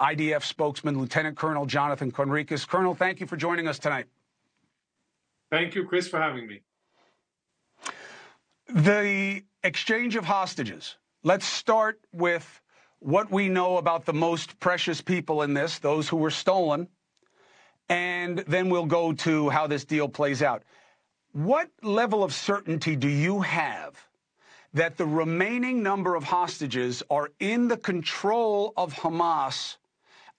IDF spokesman, Lieutenant Colonel Jonathan Conricus. Colonel, thank you for joining us tonight. Thank you, Chris, for having me. The exchange of hostages. Let's start with what we know about the most precious people in this, those who were stolen, and then we'll go to how this deal plays out. What level of certainty do you have that the remaining number of hostages are in the control of Hamas,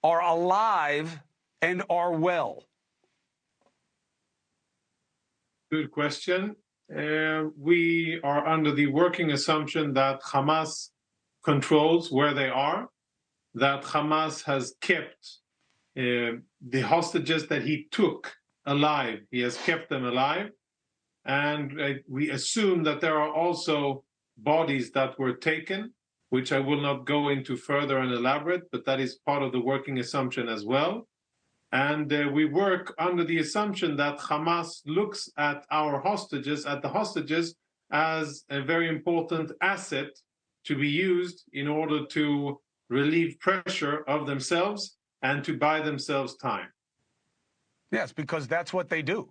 are alive, and are well? Good question. We are under the working assumption that Hamas controls where they are, that Hamas has kept the hostages that he took alive. He has kept them alive. And we assume that there are also bodies that were taken, which I will not go into further and elaborate, but that is part of the working assumption as well. And we work under the assumption that Hamas looks at the hostages, as a very important asset to be used in order to relieve pressure of themselves and to buy themselves time. Yes, because that's what they do.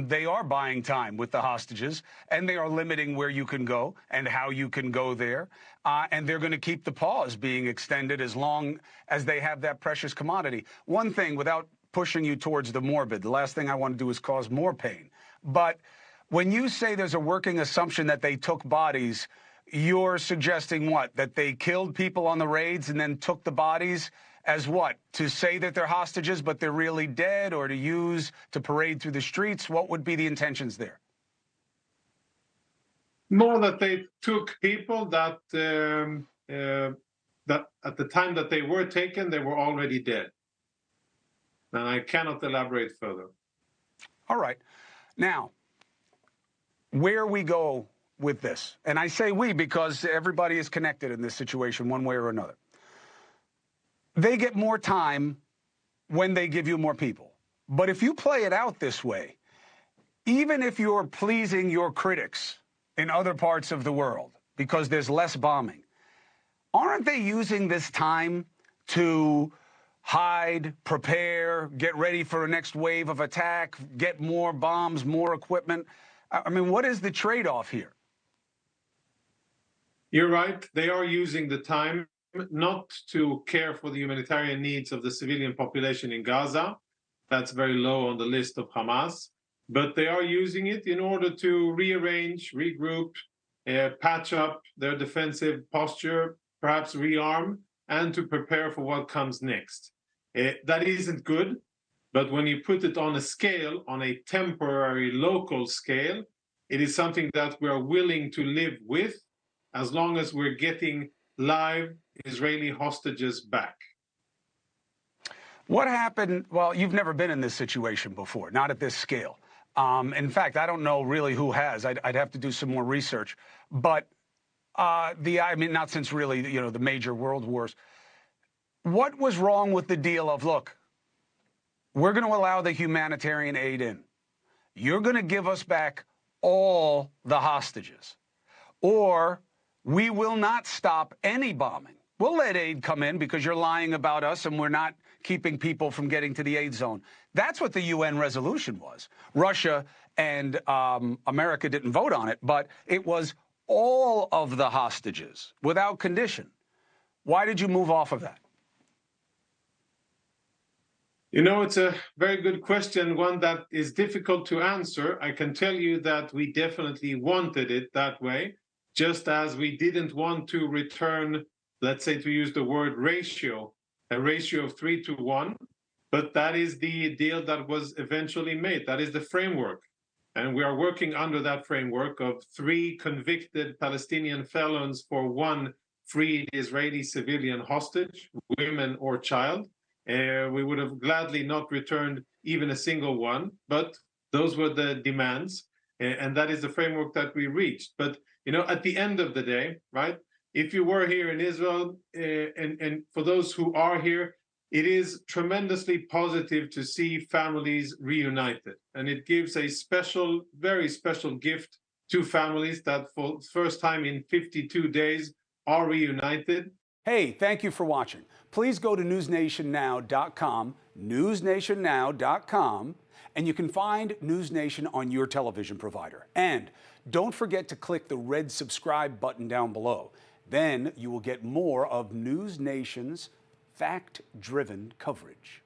They are buying time with the hostages, and they are limiting where you can go and how you can go there. And they're going to keep the pause being extended as long as they have that precious commodity. One thing, without pushing you towards the morbid, the last thing I want to do is cause more pain. But when you say there's a working assumption that they took bodies, you're suggesting what? That they killed people on the raids and then took the bodies as what? To say that they're hostages, but they're really dead, or to use to parade through the streets? What would be the intentions there? More that they took people that that at the time that they were taken, they were already dead. And I cannot elaborate further. All right. Now, where we go with this, and I say we because everybody is connected in this situation one way or another. They get more time when they give you more people. But if you play it out this way, even if you're pleasing your critics in other parts of the world because there's less bombing, aren't they using this time to hide, prepare, get ready for a next wave of attack, get more bombs, more equipment? I mean, what is the trade-off here? You're right. They are using the time not to care for the humanitarian needs of the civilian population in Gaza. That's very low on the list of Hamas. But they are using it in order to rearrange, regroup, patch up their defensive posture, perhaps rearm, and to prepare for what comes next. That isn't good, but when you put it on a scale, on a temporary local scale, it is something that we are willing to live with as long as we're getting live Israeli hostages back. What happened? Well, you've never been in this situation before, not at this scale. In fact, I don't know really who has. I'd have to do some more research. But I mean, not since really, the major world wars. What was wrong with the deal of, look, we're going to allow the humanitarian aid in. You're going to give us back all the hostages, or we will not stop any bombing. We'll let aid come in because you're lying about us and we're not keeping people from getting to the aid zone. That's what the UN resolution was. Russia and America didn't vote on it, but it was all of the hostages without condition. Why did you move off of that? It's a very good question, one that is difficult to answer. I can tell you that we definitely wanted it that way, just as we didn't want to return, let's say, to use the word ratio, a ratio of 3-to-1, but that is the deal that was eventually made. That is the framework. And we are working under that framework of 3 convicted Palestinian felons for 1 freed Israeli civilian hostage, women or child. We would have gladly not returned even a single one, but those were the demands. And that is the framework that we reached. But, at the end of the day, right, if you were here in Israel, and for those who are here, it is tremendously positive to see families reunited. And it gives a special, very special gift to families that for the first time in 52 days are reunited. Hey, thank you for watching. Please go to newsnationnow.com, newsnationnow.com, and you can find News Nation on your television provider. And don't forget to click the red subscribe button down below. Then you will get more of News Nation's fact-driven coverage.